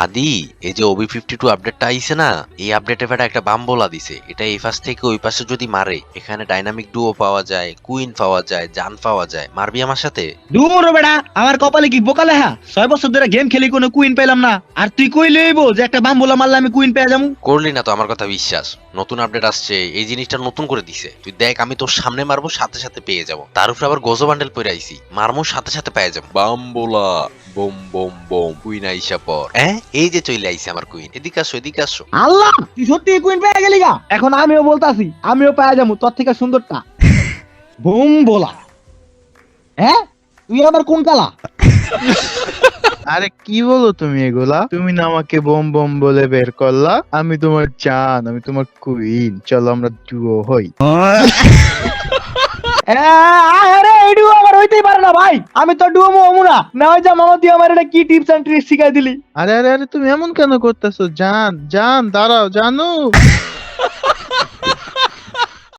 আদি, এই যে OB52 আপডেটটা আইছে না, এই আপডেটে বেটা একটা বাম্বোলা দিছে। এটা এই পাশ থেকে ওই পাশে যদি মারে, এখানে ডাইনামিক ডুও পাওয়া যায়, কুইন পাওয়া যায়, জান পাওয়া যায়। মারবি আমার সাথে? দূর বেড়া, আমার কপালে কি বোকা লেহা? 6 বছর ধরে গেম খেলি, কোনো কুইন পেলাম না, আর তুই কই লইবো যে একটা বাম্বুলা মারলে আমি কুইন পেয়ে যাবো? করলি না তো আমার কথা বিশ্বাস। নতুন আপডেট আসছে, এই জিনিসটা নতুন করে দিছে। তুই দেখ, আমি তোর সামনে মারবো, সাথে সাথে পেয়ে যাবো। তার উপর আবার গোজো বান্ডেল পরে আইছি, মারমো সাথে সাথে পেয়ে যাবো। বাম্বোলা বোম বোম বোম, কুইন আইসা পর। হ্যাঁ, এই যে চলে আইছে আমার কুইন। এদিকে আসো, এদিকে আসো। আল্লাহ, তুই সত্যি কুইন পেয়ে গেলি গা? এখন আমিও বলতাছি, আমিও পেয়ে যাবো তোর থেকে সুন্দরটা। বুম বলা। হ্যাঁ, তুই আবার কোন কালা? আরে কি বলো তুমি এগুলা? তুমি না আমাকে বোম বোম বলে বের করলা, আমি তোমার জান, আমি তোমার কুইন, চলো আমরা ডুও হই। আরে এই ডুও আমার হইতেই পারে না ভাই, আমি তো ডুও মো না। না হয় যা মামা দিয়ে আমার এটা কি টিপস এন্ড ট্রিক্স শিখাই দিলি। আরে আরে আরে, তুমি এমন কেন করতেছো? জান জান, দাঁড়াও, জানো।